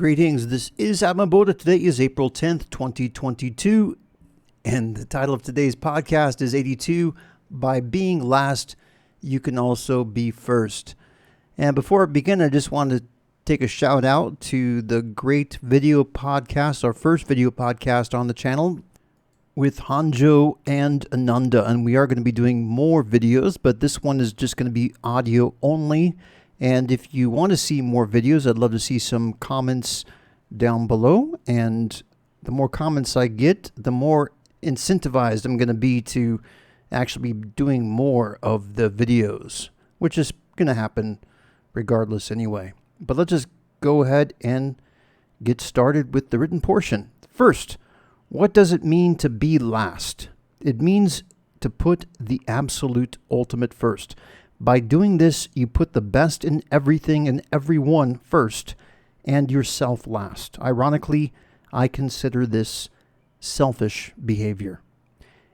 Greetings, this is Atmaboda. Today is April 10th, 2022, and the title of today's podcast is 82, By Being Last, You Can Also Be First. And before I begin, I just want to take a shout out to the great video podcast, our first video podcast on the channel with Hanjo and Ananda, and we are going to be doing more videos, but this one is just going to be audio only. And if you want to see more videos, I'd love to see some comments down below. And the more comments I get, the more incentivized I'm going to be to actually be doing more of the videos, which is going to happen regardless anyway. But let's just go ahead and get started with the written portion. First, what does it mean to be last? It means to put the absolute ultimate first. By doing this, you put the best in everything and everyone first, and yourself last. Ironically, I consider this selfish behavior.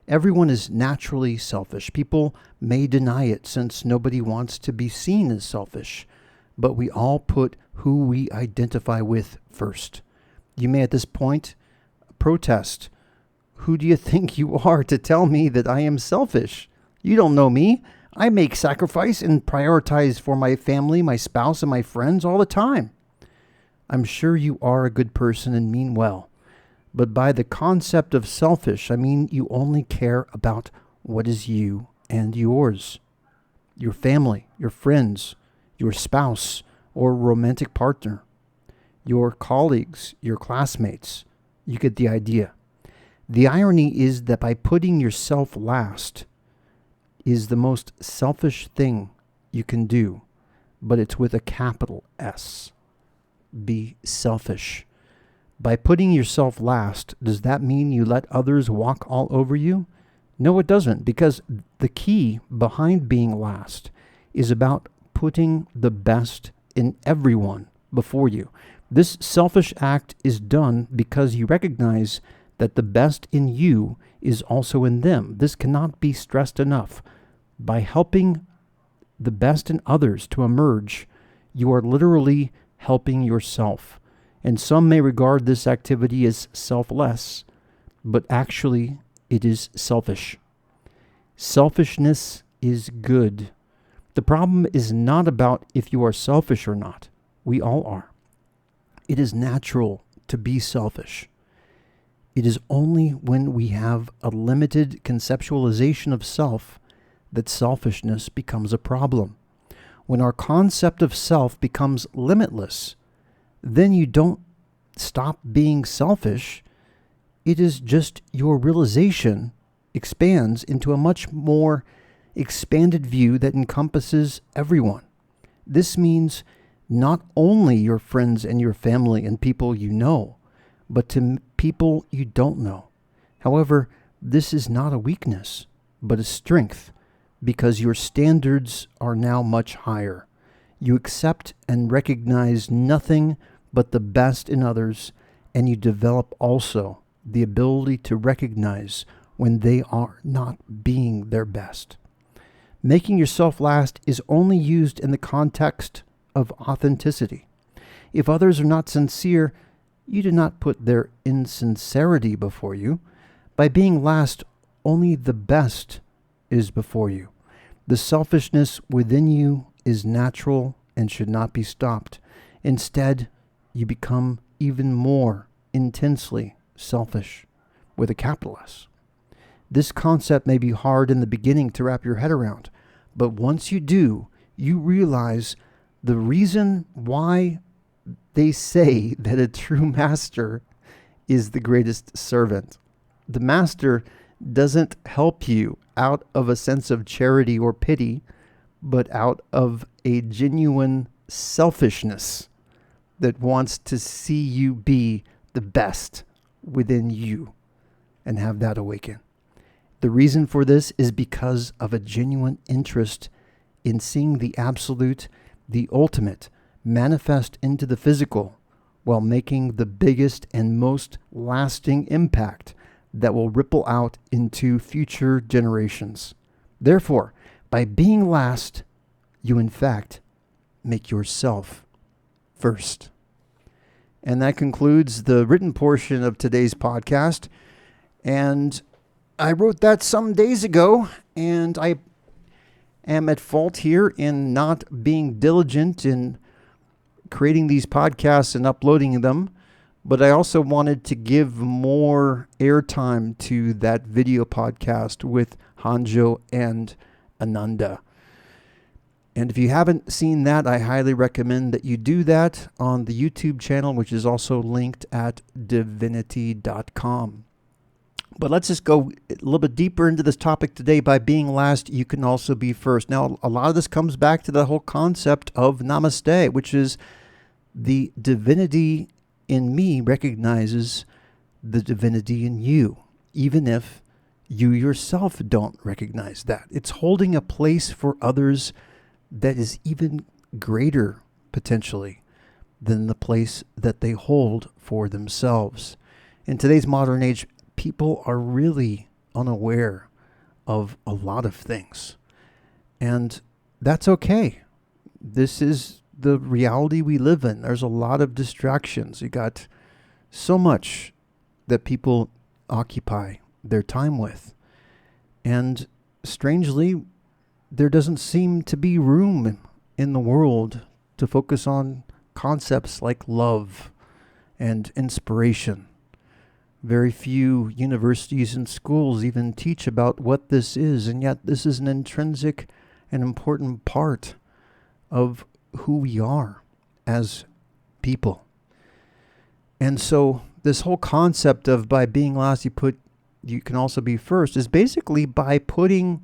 Everyone is naturally selfish. People may deny it since nobody wants to be seen as selfish, but we all put who we identify with first. You may at this point protest. Who do you think you are to tell me that I am selfish? You don't know me. I make sacrifice and prioritize for my family, my spouse, and my friends all the time. I'm sure you are a good person and mean well, but by the concept of selfish, I mean you only care about what is you and yours, your family, your friends, your spouse or romantic partner, your colleagues, your classmates. You get the idea. The irony is that by putting yourself last, is the most selfish thing you can do, but it's with a capital S. Be selfish. By putting yourself last, does that mean you let others walk all over you? No, it doesn't, because the key behind being last is about putting the best in everyone before you. This selfish act is done because you recognize that the best in you is also in them. This cannot be stressed enough. By helping the best in others to emerge, you are literally helping yourself. And some may regard this activity as selfless, but actually it is selfish. Selfishness is good. The problem is not about if you are selfish or not. We all are. It is natural to be selfish. It is only when we have a limited conceptualization of self that selfishness becomes a problem. When our concept of self becomes limitless, then you don't stop being selfish. It is just your realization expands into a much more expanded view that encompasses everyone. This means not only your friends and your family and people you know, but to people you don't know. However, this is not a weakness, but a strength, because your standards are now much higher. You accept and recognize nothing but the best in others, and you develop also the ability to recognize when they are not being their best. Making yourself last is only used in the context of authenticity. If others are not sincere, you do not put their insincerity before you. By being last, only the best is before you. The selfishness within you is natural and should not be stopped. Instead, you become even more intensely selfish with a capital S. This concept may be hard in the beginning to wrap your head around, but once you do, you realize the reason why they say that a true master is the greatest servant. The master doesn't help you out of a sense of charity or pity, but out of a genuine selfishness that wants to see you be the best within you and have that awaken. The reason for this is because of a genuine interest in seeing the absolute, the ultimate, manifest into the physical while making the biggest and most lasting impact that will ripple out into future generations. Therefore, by being last, you in fact make yourself first. And that concludes the written portion of today's podcast. And I wrote that some days ago, and I am at fault here in not being diligent in creating these podcasts and uploading them. But I also wanted to give more airtime to that video podcast with Hanjo and Ananda. And if you haven't seen that, I highly recommend that you do that on the YouTube channel, which is also linked at divinity.com. But let's just go a little bit deeper into this topic today. By being last, you can also be first. Now, a lot of this comes back to the whole concept of namaste, which is the divinity in me recognizes the divinity in you, even if you yourself don't recognize that. It's holding a place for others that is even greater, potentially, than the place that they hold for themselves. In today's modern age, people are really unaware of a lot of things. And that's okay. This is the reality we live in. There's a lot of distractions. You got so much that people occupy their time with. And strangely, there doesn't seem to be room in the world to focus on concepts like love and inspiration. Very few universities and schools even teach about what this is, and yet this is an intrinsic and important part of who we are as people. And so this whole concept of by being last you can also be first is basically by putting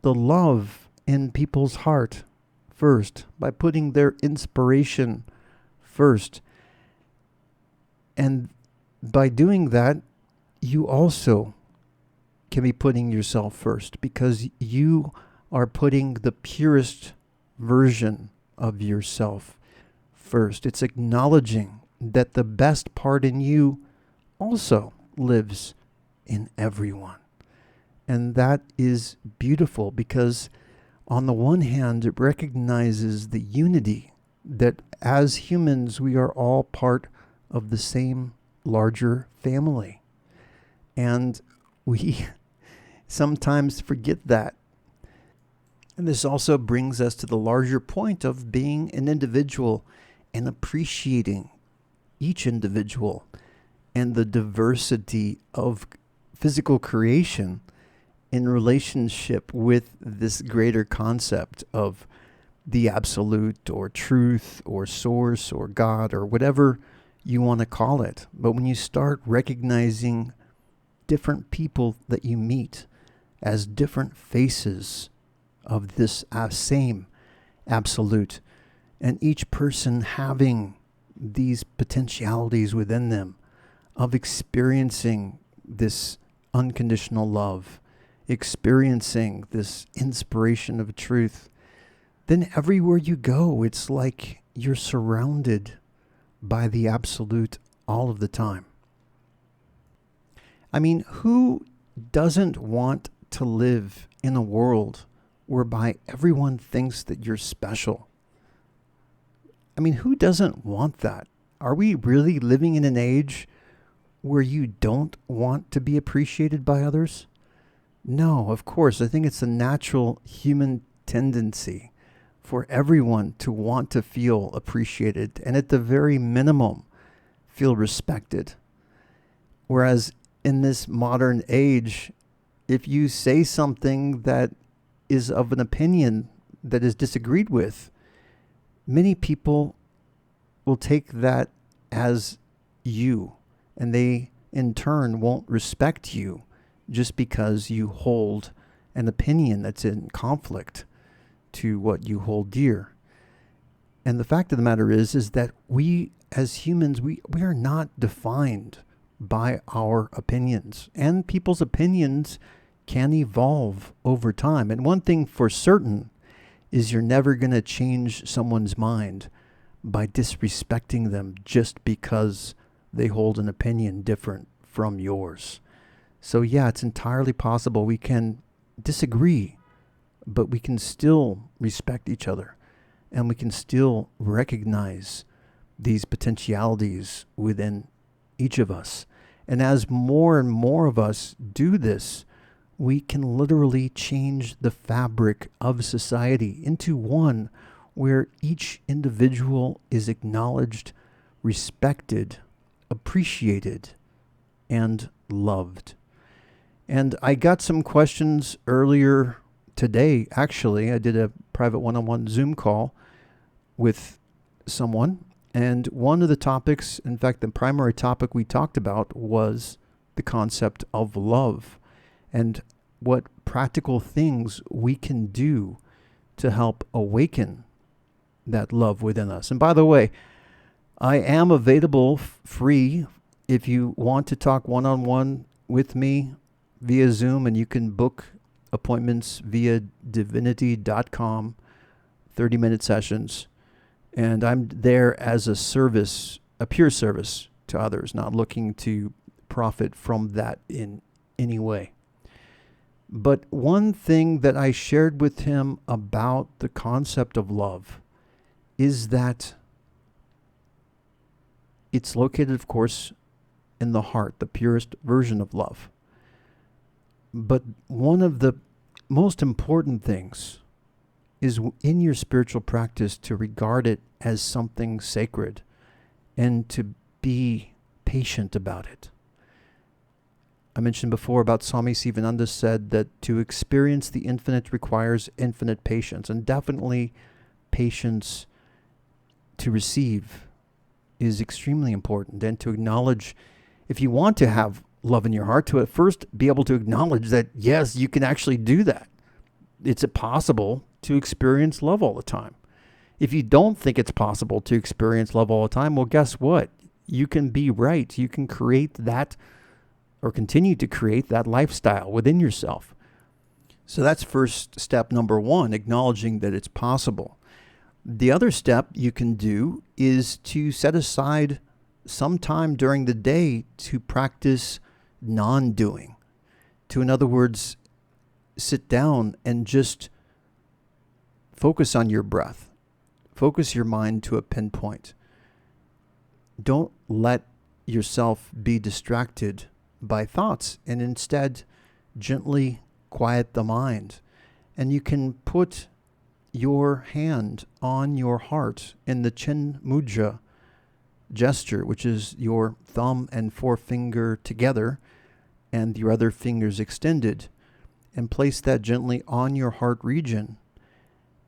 the love in people's heart first, by putting their inspiration first. And by doing that, you also can be putting yourself first, because you are putting the purest version of yourself first. It's acknowledging that the best part in you also lives in everyone. And that is beautiful, because on the one hand, it recognizes the unity that as humans, we are all part of the same larger family. And we sometimes forget that. And this also brings us to the larger point of being an individual and appreciating each individual and the diversity of physical creation in relationship with this greater concept of the absolute or truth or source or God or whatever you want to call it. But when you start recognizing different people that you meet as different faces of this same absolute, and each person having these potentialities within them of experiencing this unconditional love, experiencing this inspiration of truth, then everywhere you go, it's like you're surrounded by the absolute all of the time. I mean, who doesn't want to live in a world whereby everyone thinks that you're special? I mean, who doesn't want that? Are we really living in an age where you don't want to be appreciated by others? No, of course. I think it's a natural human tendency for everyone to want to feel appreciated and at the very minimum feel respected. Whereas in this modern age, if you say something that is of an opinion that is disagreed with, many people will take that as you, and they in turn won't respect you just because you hold an opinion that's in conflict to what you hold dear. And the fact of the matter is that we as humans, we are not defined by our opinions, and people's opinions can evolve over time. And one thing for certain is you're never going to change someone's mind by disrespecting them just because they hold an opinion different from yours. So yeah, it's entirely possible we can disagree, but we can still respect each other, and we can still recognize these potentialities within each of us. And as more and more of us do this, we can literally change the fabric of society into one where each individual is acknowledged, respected, appreciated, and loved. And I got some questions earlier today, actually. I did a private one-on-one Zoom call with someone, and one of the topics, in fact, the primary topic we talked about was the concept of love and what practical things we can do to help awaken that love within us. And by the way, I am available free if you want to talk one-on-one with me via Zoom, and you can book appointments via divinity.com, 30-minute sessions. And I'm there as a service, a pure service to others, not looking to profit from that in any way. But one thing that I shared with him about the concept of love is that it's located, of course, in the heart, the purest version of love. But one of the most important things is in your spiritual practice to regard it as something sacred and to be patient about it. I mentioned before about Swami Sivananda said that to experience the infinite requires infinite patience, and definitely patience to receive is extremely important, and to acknowledge, if you want to have love in your heart, to at first be able to acknowledge that, yes, you can actually do that. It's possible to experience love all the time. If you don't think it's possible to experience love all the time, well, guess what? You can be right. You can create that, or continue to create that lifestyle within yourself. So that's first step number one, acknowledging that it's possible. The other step you can do is to set aside some time during the day to practice non-doing. To, in other words, sit down and just focus on your breath. Focus your mind to a pinpoint. Don't let yourself be distracted by thoughts, and instead gently quiet the mind. And you can put your hand on your heart in the Chin Mudra gesture, which is your thumb and forefinger together and your other fingers extended, and place that gently on your heart region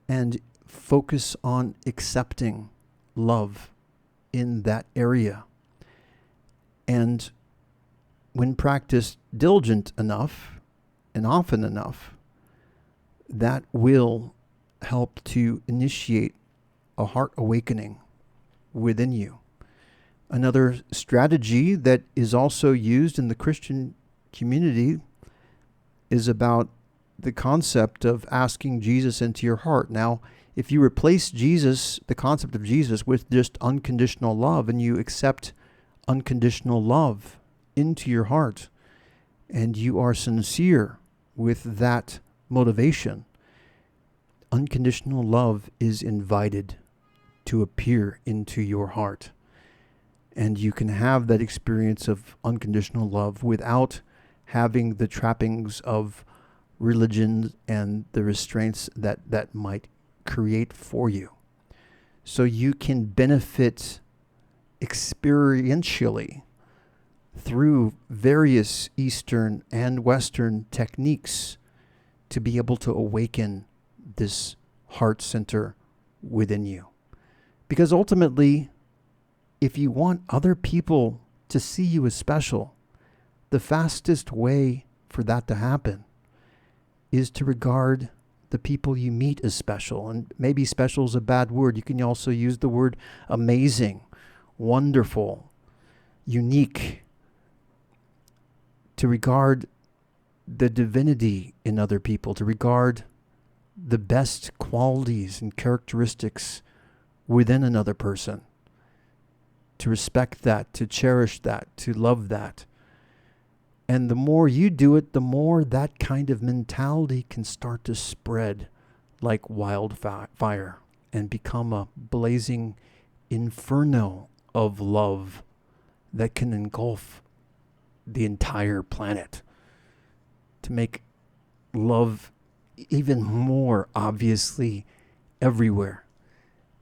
and focus on accepting love in that area. And when practiced diligent enough and often enough, that will help to initiate a heart awakening within you. Another strategy that is also used in the Christian community is about the concept of asking Jesus into your heart. Now, if you replace Jesus, the concept of Jesus, with just unconditional love, and you accept unconditional love into your heart, and you are sincere with that motivation, unconditional love is invited to appear into your heart. And you can have that experience of unconditional love without having the trappings of religion and the restraints that might create for you. So you can benefit experientially through various Eastern and Western techniques to be able to awaken this heart center within you. Because ultimately, if you want other people to see you as special, the fastest way for that to happen is to regard the people you meet as special. And maybe special is a bad word. You can also use the word amazing, wonderful, unique. To regard the divinity in other people, to regard the best qualities and characteristics within another person, to respect that, to cherish that, to love that. And the more you do it, the more that kind of mentality can start to spread like wildfire and become a blazing inferno of love that can engulf the entire planet, to make love even more obviously everywhere.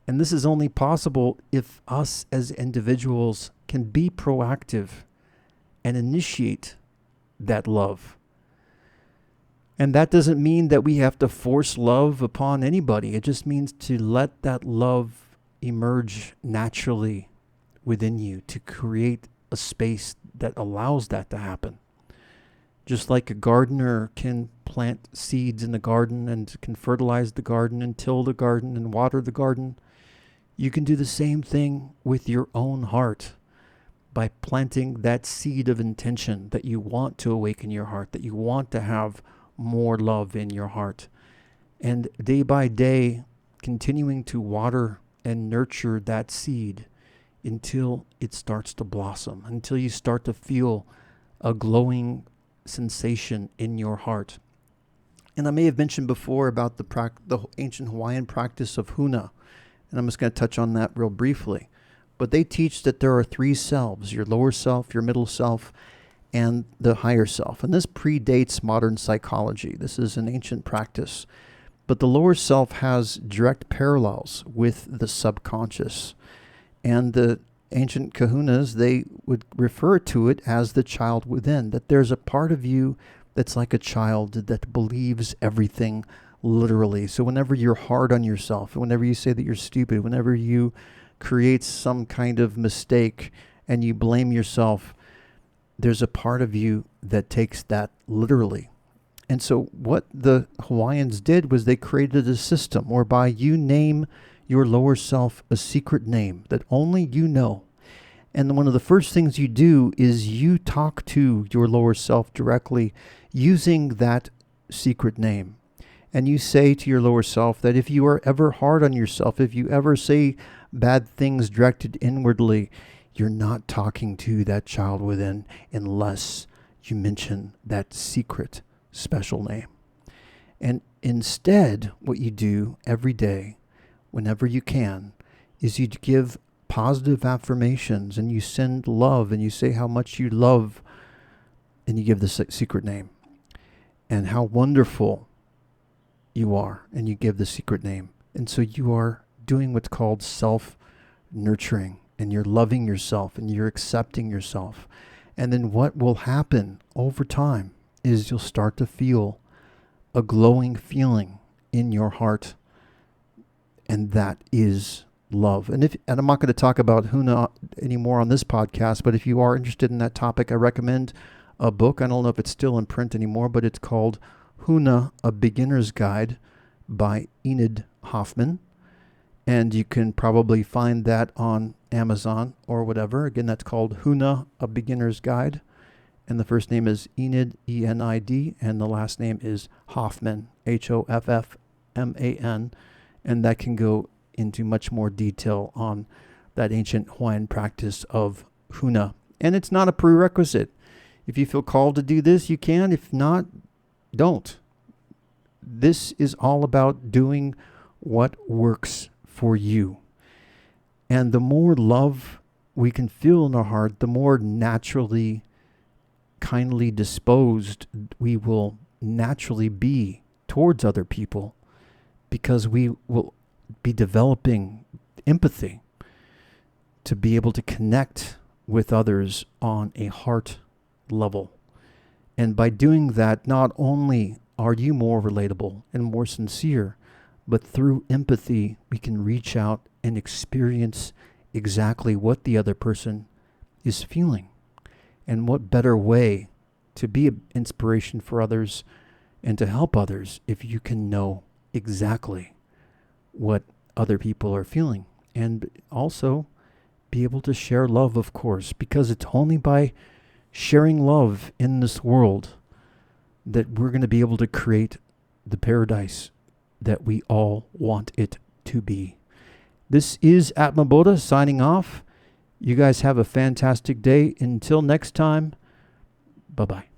And this is only possible if us as individuals can be proactive and initiate that love. And that doesn't mean that we have to force love upon anybody. It just means to let that love emerge naturally within you, to create a space that allows that to happen. Just like a gardener can plant seeds in the garden and can fertilize the garden and till the garden and water the garden, you can do the same thing with your own heart by planting that seed of intention that you want to awaken your heart, that you want to have more love in your heart. And day by day, continuing to water and nurture that seed until it starts to blossom, until you start to feel a glowing sensation in your heart. And I may have mentioned before about the ancient Hawaiian practice of Huna, and I'm just going to touch on that real briefly. But they teach that there are three selves: your lower self, your middle self, and the higher self. And this predates modern psychology. This is an ancient practice. But the lower self has direct parallels with the subconscious. And the ancient kahunas, they would refer to it as the child within, that there's a part of you that's like a child that believes everything literally. So whenever you're hard on yourself, whenever you say that you're stupid, whenever you create some kind of mistake and you blame yourself, there's a part of you that takes that literally. And so what the Hawaiians did was they created a system whereby you name your lower self a secret name that only you know. And one of the first things you do is you talk to your lower self directly using that secret name. And you say to your lower self that if you are ever hard on yourself, if you ever say bad things directed inwardly, you're not talking to that child within unless you mention that secret special name. And instead, what you do every day, whenever you can, is you give positive affirmations and you send love and you say how much you love, and you give the secret name and how wonderful you are, and you give the secret name. And so you are doing what's called self-nurturing, and you're loving yourself and you're accepting yourself. And then what will happen over time is you'll start to feel a glowing feeling in your heart, and that is love. And I'm not going to talk about Huna anymore on this podcast, but if you are interested in that topic, I recommend a book. I don't know if it's still in print anymore, but it's called Huna, A Beginner's Guide by Enid Hoffman. And you can probably find that on Amazon or whatever. Again, that's called Huna, A Beginner's Guide. And the first name is Enid, E-N-I-D, and the last name is Hoffman, H-O-F-F-M-A-N. And that can go into much more detail on that ancient Hawaiian practice of Huna. And it's not a prerequisite. If you feel called to do this, you can. If not, don't. This is all about doing what works for you. And the more love we can feel in our heart, the more naturally, kindly disposed we will naturally be towards other people, because we will be developing empathy to be able to connect with others on a heart level. And by doing that, not only are you more relatable and more sincere, but through empathy, we can reach out and experience exactly what the other person is feeling. And what better way to be an inspiration for others and to help others if you can know exactly what other people are feeling. And also be able to share love, of course, because it's only by sharing love in this world that we're going to be able to create the paradise that we all want it to be. This is Atma Bodha signing off. You guys have a fantastic day. Until next time, bye-bye.